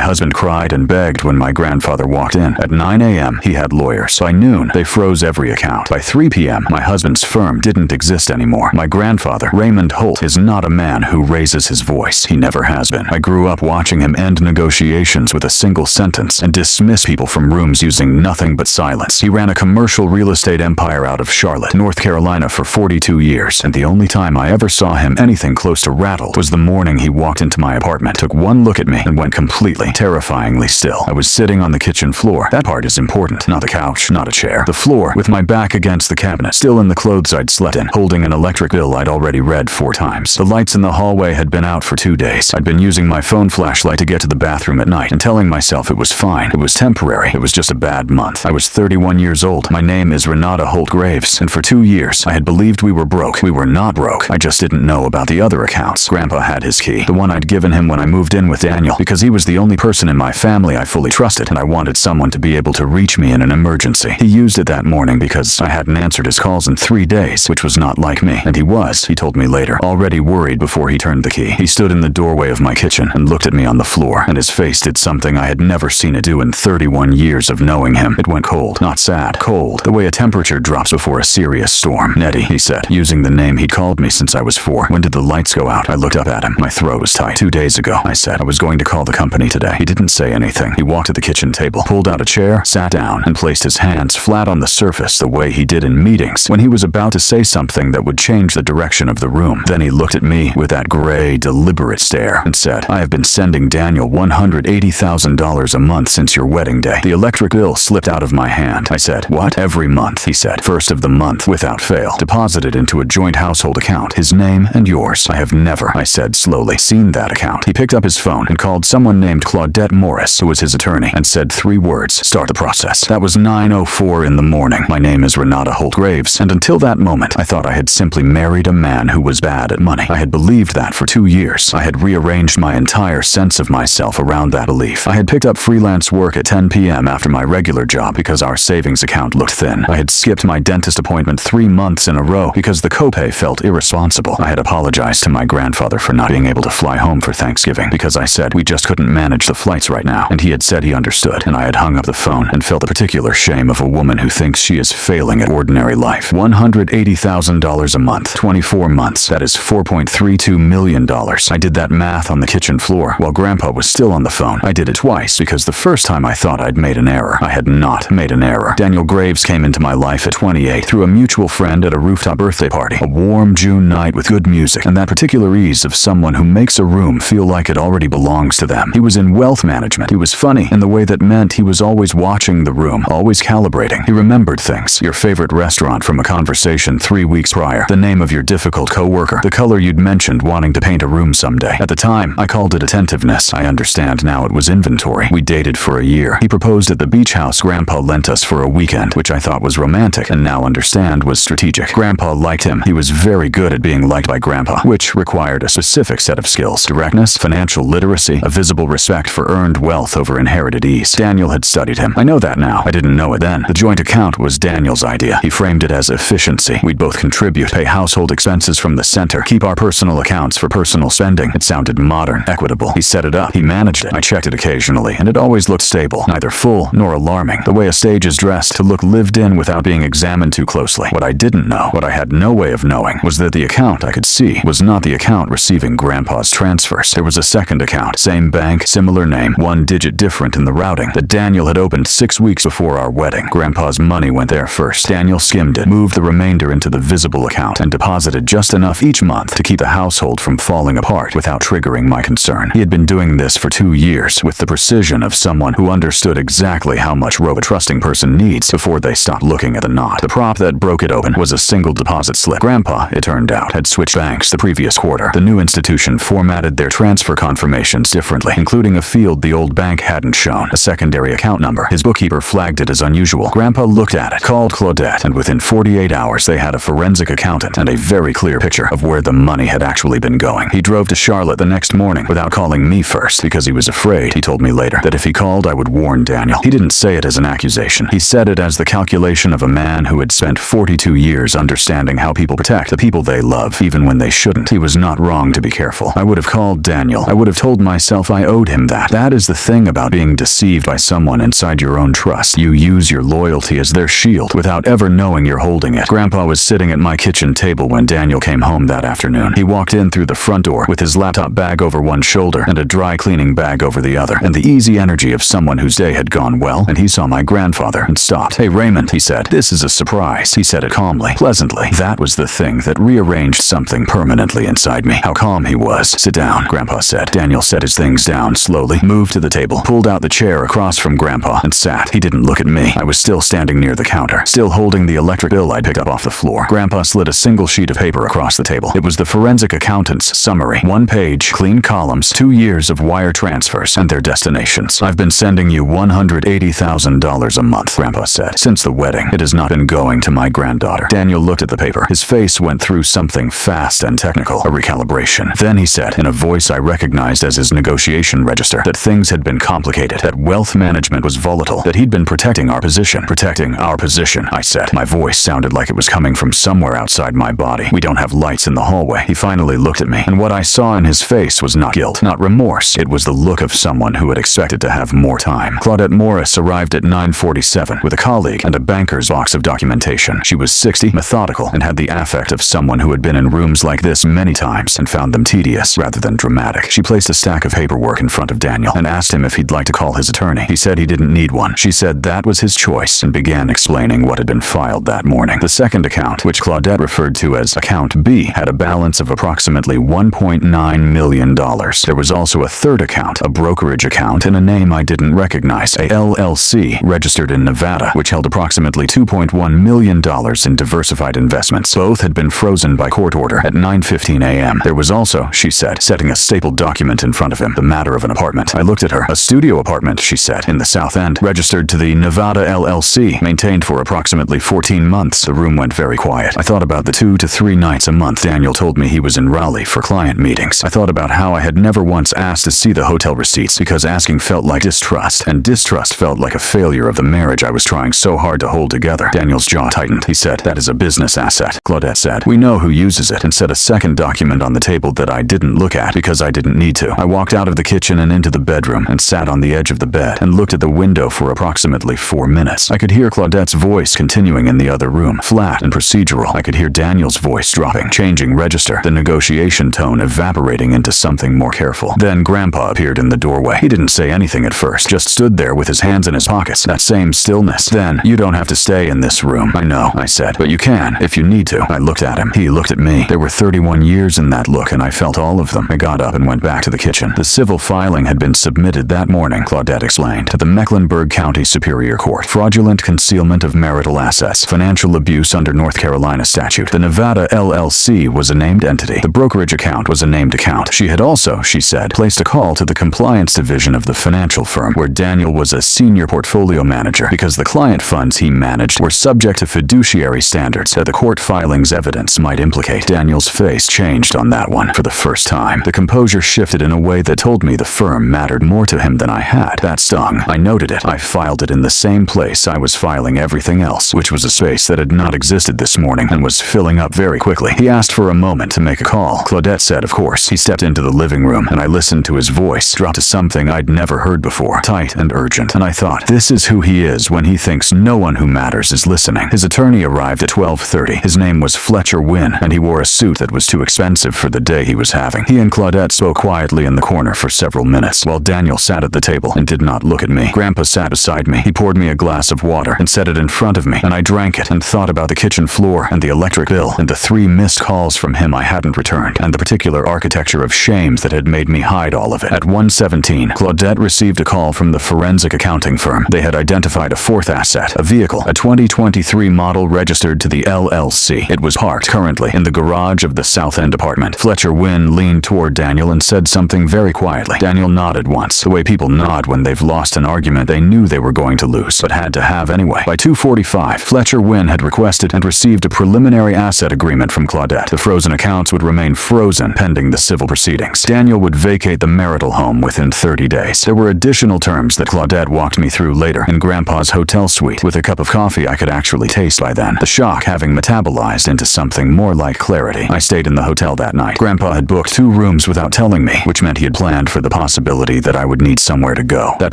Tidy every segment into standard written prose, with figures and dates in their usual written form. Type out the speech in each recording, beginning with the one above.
husband cried and begged when my grandfather walked in. At 9 a.m., he had lawyers. By noon, they froze every account. By 3 p.m., my husband's firm didn't exist anymore. My grandfather, Raymond Holt, is not a man who raises his voice. He never has been. I grew up watching him end negotiations with a single sentence and dismiss people from rooms using nothing but silence. He ran a commercial real estate empire out of Charlotte, North Carolina for 42 years, and the only time I ever saw him anything close to rattled was the morning he walked into my apartment, took one look at me, and went completely, terrifyingly still. I was sitting on the kitchen floor. That part is important. Not the couch, not a chair. The floor, with my back against the cabinet, still in the clothes I'd slept in, holding an electric bill I'd already read 4 times. The lights in the hallway had been out for 2 days. I'd been using my phone flashlight to get to the bathroom at night and telling myself it was fine. It was temporary. It was just a bad month. I was 31 years old. My name is Renata Holt Graves, and for 2 years, I had believed we were broke. We were not broke. I just didn't know about the other accounts. Grandpa had his key, the one I'd given him when I moved in with Daniel, because he was the only person in my family I fully trusted, and I wanted someone to be able to reach me in an emergency. He used it that morning because I hadn't answered his calls in 3 days, which was not like me, and he told me later, already worried before he turned the key. He stood in the doorway of my kitchen and looked at me on the floor, and his face did something I had never seen it do in 31 years of knowing him. It went cold. Not sad. Cold. The way a temperature drops before a serious storm. Nettie, he said, using the name he'd called me since I was 4. When did the lights go out? I looked up at him. My throat was tight. 2 days ago, I said. I was going to call the company today. He didn't say anything. He walked to the kitchen table, pulled out a chair, sat down, and placed his hands flat on the surface the way he did in meetings when he was about to say something that would change the direction of the room. Then he looked at me with that gray, deliberate stare and said, I have been sending Daniel $180,000 a month since your wedding day. The electric bill slipped out of my hand. I said, what? Every month, he said. First of the month, without fail. Deposited into a joint household account. His name and yours. I have never, I said slowly, seen that account. He picked up his phone and called someone named Claudette Morris, who was his attorney, and said 3 words, start the process. That was 9:04 in the morning. My name is Renata Holt Graves, and until that moment, I thought I had simply married a man who was bad at money. I had believed that for 2 years. I had rearranged my entire sense of myself around that belief. I had picked up freelance work at 10 p.m. after my regular job because our savings account looked thin. I had skipped my dentist appointment 3 months in a row because the copay felt irresponsible. I had apologized to my grandfather for not being able to fly home for Thanksgiving because I said we just couldn't manage the flights right now, and he had said he understood, and I had hung up the phone and felt the particular shame of a woman who thinks she is failing at ordinary life. $180,000 a month, 24 months, that is $4.32 million. I did that math on the kitchen floor while Grandpa was still on the phone. I did it twice because the first time I thought I'd made an error. I had not made an error. Daniel Graves came into my life at 28 through a mutual friend at a rooftop birthday party. A warm June night with good music and that particular ease of someone who makes a room feel like it already belongs to them. He was in wealth management. He was funny in the way that meant he was always watching the room, always calibrating. He remembered things. Your favorite restaurant from a conversation 3 weeks prior. The name of your difficult coworker. The color you'd mentioned wanting to paint a room someday. At the time, I called it attentiveness. I understand now it was inventory. We dated for a year. He proposed at the beach house Grandpa lent us for a weekend, which I thought was romantic and now understand was strategic. Grandpa liked him. He was very good at being liked by Grandpa, which required a specific set of skills. Directness, financial literacy, a visible respect for earned wealth over inherited ease. Daniel had studied him. I know that now. I didn't know it then. The joint account was Daniel's idea. He framed it as efficiency. We'd both contribute, pay household expenses from the center, keep our personal accounts for personal spending. It sounded modern, equitable. He set it up. He managed it. I checked it occasionally, and it always looked stable, neither full nor alarming. The way a stage is dressed to look lived in without being examined too closely. What I didn't know, what I had no way of knowing, was that the account I could see was not the account receiving Grandpa's transfers. There was a second account, same bank, similar name, 1 digit different in the routing, that Daniel had opened 6 weeks before our wedding. Grandpa's money went there first. Daniel skimmed it, moved the remainder into the visible account, and deposited just enough each month to keep the household from falling apart without triggering my concern. He had been doing this for 2 years with the precision of someone who understood exactly how much rope a trusting person needs before they stop looking at the knot. The prop that broke it open was a single deposit slip. Grandpa, it turned out, had switched banks the previous quarter. The new institution formatted their transfer confirmations differently, including a field the old bank hadn't shown, a secondary account number. His bookkeeper flagged it as unusual. Grandpa looked at it, called Claudette, and within 48 hours they had a forensic accountant and a very clear picture of where the money had actually been going. He drove to Charlotte the next morning without calling me first because he was afraid, he told me later, that if he called I would warn Daniel. He didn't say it as an accusation. He said it as the calculation of a man who had spent 42 years understanding how people protect the people they love, even when they shouldn't. He was not wrong to be careful. I would have called Daniel. I would have told myself I owed him that. that. That is the thing about being deceived by someone inside your own trust. You use your loyalty as their shield without ever knowing you're holding it. Grandpa was sitting at my kitchen table when Daniel came home that afternoon. He walked in through the front door with his laptop bag over one shoulder and a dry cleaning bag over the other, and the easy energy of someone whose day had gone well, and he saw my grandfather and stopped. "Hey, Raymond," he said. "This is a surprise." He said it calmly, pleasantly. That was the thing that rearranged something permanently inside me. How calm he was. "Sit down," Grandpa said. Daniel set his things down slowly, moved to the table, pulled out the chair across from Grandpa, and sat. He didn't look at me. I was still standing near the counter, still holding the electric bill I'd picked up off the floor. Grandpa slid a single sheet of paper across the table. It was the forensic accountant's summary. 1 page, clean columns, 2 years of wire transfers, and their destinations. "I've been sending you $180,000 a month," Grandpa said. "Since the wedding, it has not been going to my granddaughter." Daniel looked at the paper. His face went through something fast and technical, a recalibration. Then he said, in a voice I recognized as his negotiation register, that things had been complicated, that wealth management was volatile, that he'd been protecting our position. "Protecting our position," I said. My voice sounded like it was coming from somewhere outside my body. "We don't have lights in the hallway." He finally looked at me, and what I saw in his face was not guilt, not remorse. It was the look of someone who had expected to have more time. Claudette Morris arrived at 9:47 with a colleague and a banker's box of documentation. She was 60, methodical, and had the affect of someone who had been in rooms like this many times and found them tedious rather than dramatic. She placed a stack of paperwork in front of Daniel and asked him if he'd like to call his attorney. He said he didn't need one. She said that was his choice and began explaining what had been filed that morning. The second account, which Claudette referred to as Account B, had a balance of approximately $1.9 million. There was also a third account, a brokerage account in a name I didn't recognize, a LLC registered in Nevada, which held approximately $2.1 million in diversified investments. Both had been frozen by court order at 9:15 a.m. There was also, she said, setting a stapled document in front of him, the matter of an apartment. I looked at her. "A studio apartment," she said, "in the South End, registered to the Nevada LLC, maintained for approximately 14 months. The room went very quiet. I thought about the 2 to 3 nights a month Daniel told me he was in Raleigh for client meetings. I thought about how I had never once asked to see the hotel receipts because asking felt like distrust, and distrust felt like a failure of the marriage I was trying so hard to hold together." Daniel's jaw tightened. He said, "That is a business asset," Claudette said. "We know who uses it," and set a second document on the table that I didn't look at because I didn't need to. I walked out of the kitchen and into the bedroom and sat on the edge of the bed and looked at the window for approximately 4 minutes. I could hear Claudette's voice continuing in the other room, flat and procedural. I could hear Daniel's voice dropping, changing register, the negotiation tone evaporating into something more careful. Then Grandpa appeared in the doorway. He didn't say anything at first, just stood there with his hands in his pockets, that same stillness. Then, "You don't have to stay in this room." "I know," I said, "but you can, if you need to." I looked at him. He looked at me. There were 31 years in that look, and I felt all of them. I got up and went back to the kitchen. The civil filing had been submitted that morning, Claudette explained, to the Mecklenburg County Superior Court. Fraudulent concealment of marital assets, financial abuse under North Carolina statute. The Nevada LLC was a named entity. The brokerage account was a named account. She had also, she said, placed a call to the compliance division of the financial firm, where Daniel was a senior portfolio manager, because the client funds he managed were subject to fiduciary standards that the court filing's evidence might implicate. Daniel's face changed on that one for the first time. The composure shifted in a way that told me the firm mattered more to him than I had. That stung. I noted it. I filed it in the same place I was filing everything else, which was a space that had not existed this morning and was filling up very quickly. He asked for a moment to make a call. Claudette said, of course. He stepped into the living room, and I listened to his voice drop to something I'd never heard before, tight and urgent, and I thought, this is who he is when he thinks no one who matters is listening. His attorney arrived at 12:30. His name was Fletcher Wynn, and he wore a suit that was too expensive for the day he was having. He and Claudette spoke quietly in the corner for several minutes, while Daniel sat at the table and did not look at me. Grandpa sat beside me. He poured me a glass of water and set it in front of me, and I drank it and thought about the kitchen floor and the electric bill and the 3 missed calls from him I hadn't returned, and the particular architecture of shames that had made me hide all of it. At 1:17, Claudette received a call from the forensic accounting firm. They had identified a 4th asset, a vehicle, a 2023 model registered to the LLC. It was parked currently in the garage of the South End apartment. Fletcher Wynn leaned toward Daniel and said something very quietly. Daniel nodded once, the way people nod when they've lost an argument they knew they were going to lose, but had to have anyway. By 2:45, Fletcher Wynn had requested and received a preliminary asset agreement from Claudette. The frozen accounts would remain frozen pending the civil proceedings. Daniel would vacate the marital home within 30 days. There were additional terms that Claudette walked me through later in Grandpa's hotel suite with a cup of coffee I could actually taste by then, the shock having metabolized into something more like clarity. I stayed in the hotel that night. Grandpa had booked 2 rooms without telling me, which meant he had planned for the possibility possibility that I would need somewhere to go. That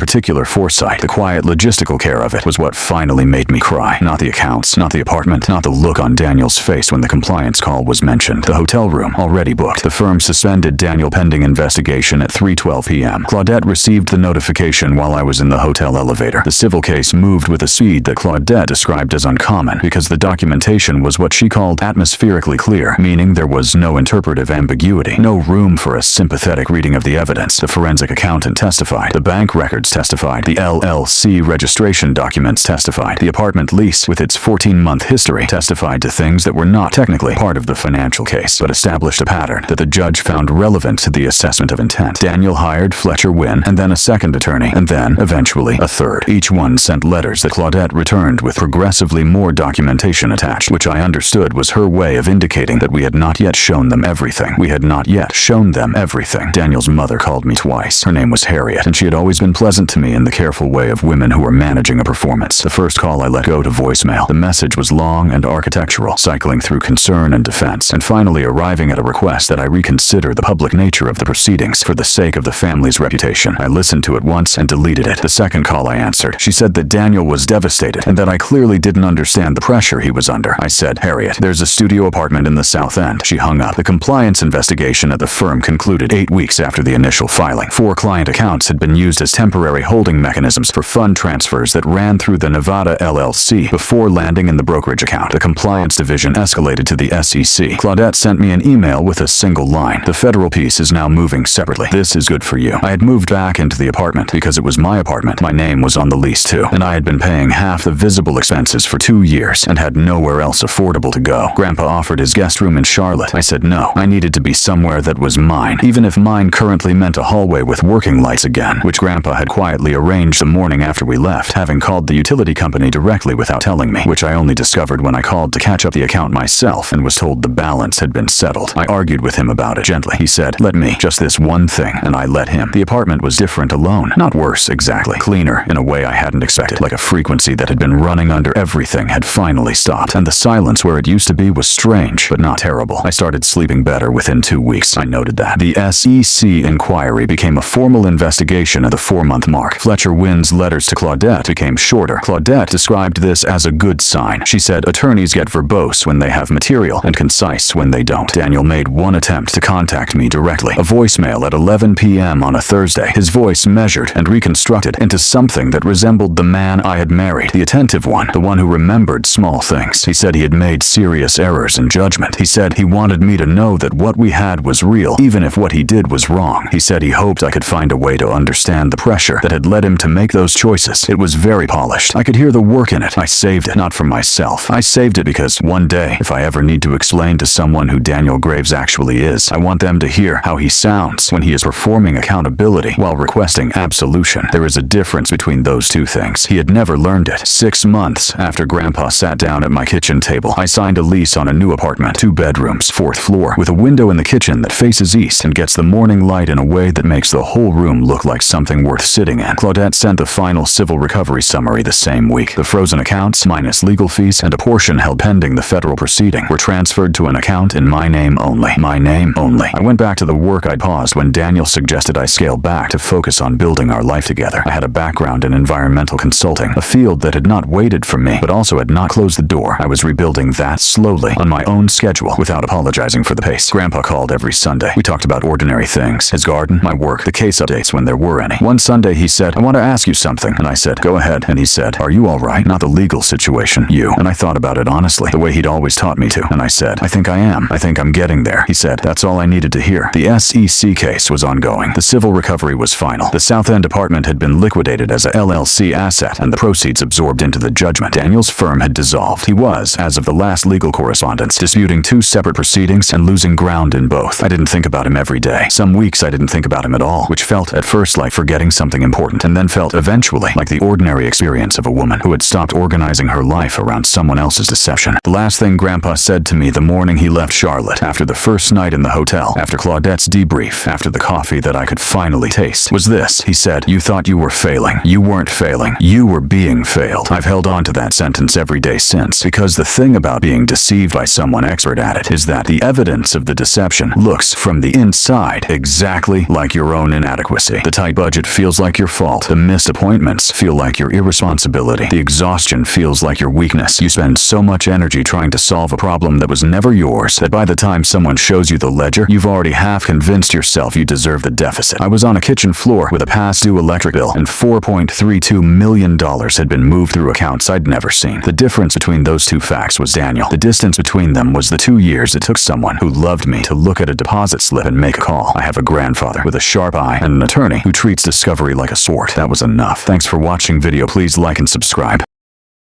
particular foresight, the quiet logistical care of it, was what finally made me cry. Not the accounts, not the apartment, not the look on Daniel's face when the compliance call was mentioned. The hotel room, already booked. The firm suspended Daniel pending investigation at 3:12 p.m. Claudette received the notification while I was in the hotel elevator. The civil case moved with a speed that Claudette described as uncommon because the documentation was what she called atmospherically clear, meaning there was no interpretive ambiguity, no room for a sympathetic reading of the evidence. The forensic accountant testified. The bank records testified. The LLC registration documents testified. The apartment lease, with its 14-month history, testified to things that were not technically part of the financial case, but established a pattern that the judge found relevant to the assessment of intent. Daniel hired Fletcher Wynn, and then a second attorney, and then, eventually, a third. Each one sent letters that Claudette returned with progressively more documentation attached, which I understood was her way of indicating that we had not yet shown them everything. We had not yet shown them everything. Daniel's mother called me twice. Her name was Harriet, and she had always been pleasant to me in the careful way of women who are managing a performance. The first call I let go to voicemail. The message was long and architectural, cycling through concern and defense, and finally arriving at a request that I reconsider the public nature of the proceedings for the sake of the family's reputation. I listened to it once and deleted it. The second call I answered. She said that Daniel was devastated and that I clearly didn't understand the pressure he was under. I said, "Harriet, there's a studio apartment in the South End." She hung up. The compliance investigation at the firm concluded 8 weeks after the initial filing. 4 client accounts had been used as temporary holding mechanisms for fund transfers that ran through the Nevada LLC before landing in the brokerage account. The compliance division escalated to the SEC. Claudette sent me an email with a single line. "The federal piece is now moving separately. This is good for you." I had moved back into the apartment because it was my apartment. My name was on the lease too, and I had been paying half the visible expenses for 2 years and had nowhere else affordable to go. Grandpa offered his guest room in Charlotte. I said no. I needed to be somewhere that was mine, even if mine currently meant a hallway with working lights again, which Grandpa had quietly arranged the morning after we left, having called the utility company directly without telling me, which I only discovered when I called to catch up the account myself and was told the balance had been settled. I argued with him about it gently. He said, "Let me, just this one thing," and I let him. The apartment was different alone. Not worse, exactly. Cleaner, in a way I hadn't expected. Like a frequency that had been running under everything had finally stopped, and the silence where it used to be was strange, but not terrible. I started sleeping better within 2 weeks. I noted that. The SEC inquiry became a formal investigation at the 4-month mark. Fletcher Wynn's letters to Claudette became shorter. Claudette described this as a good sign. She said, "Attorneys get verbose when they have material and concise when they don't." Daniel made one attempt to contact me directly. A voicemail at 11 p.m. on a Thursday. His voice measured and reconstructed into something that resembled the man I had married. The attentive one. The one who remembered small things. He said he had made serious errors in judgment. He said he wanted me to know that what we had was real, even if what he did was wrong. He said he hoped I could find a way to understand the pressure that had led him to make those choices. It was very polished. I could hear the work in it. I saved it, not for myself. I saved it because one day, if I ever need to explain to someone who Daniel Graves actually is, I want them to hear how he sounds when he is performing accountability while requesting absolution. There is a difference between those two things. He had never learned it. 6 months after Grandpa sat down at my kitchen table, I signed a lease on a new apartment, 2 bedrooms, 4th floor, with a window in the kitchen that faces east and gets the morning light in a way that makes the whole room look like something worth sitting in. Claudette sent the final civil recovery summary the same week. The frozen accounts, minus legal fees, and a portion held pending the federal proceeding, were transferred to an account in my name only. My name only. I went back to the work I'd paused when Daniel suggested I scale back to focus on building our life together. I had a background in environmental consulting, a field that had not waited for me, but also had not closed the door. I was rebuilding that slowly, on my own schedule, without apologizing for the pace. Grandpa called every Sunday. We talked about ordinary things, his garden, my work, the case updates when there were any. One Sunday he said, "I want to ask you something," and I said, "Go ahead," and he said, "Are you all right? Not the legal situation, you." And I thought about it honestly, the way he'd always taught me to, and I said, "I think I am. I think I'm getting there." He said, "That's all I needed to hear." The SEC case was ongoing. The civil recovery was final. The South End apartment had been liquidated as a LLC asset, and the proceeds absorbed into the judgment. Daniel's firm had dissolved. He was, as of the last legal correspondence, disputing 2 separate proceedings and losing ground in both. I didn't think about him every day. Some weeks I didn't think about him at all, which felt at first like forgetting something important, and then felt eventually like the ordinary experience of a woman who had stopped organizing her life around someone else's deception. The last thing Grandpa said to me the morning he left Charlotte, after the first night in the hotel, after Claudette's debrief, after the coffee that I could finally taste, was this. He said, "You thought you were failing. You weren't failing. You were being failed." I've held on to that sentence every day since, because the thing about being deceived by someone expert at it is that the evidence of the deception looks from the inside exactly like your own inadequacy. The tight budget feels like your fault. The missed appointments feel like your irresponsibility. The exhaustion feels like your weakness. You spend so much energy trying to solve a problem that was never yours that by the time someone shows you the ledger, you've already half convinced yourself you deserve the deficit. I was on a kitchen floor with a past-due electric bill, and $4.32 million had been moved through accounts I'd never seen. The difference between those two facts was Daniel. The distance between them was the 2 years it took someone who loved me to look at a deposit slip and make a call. I have a grandfather with a sharp eye and an attorney who treats discovery like a sport. That was enough. Thanks for watching video. Please like and subscribe.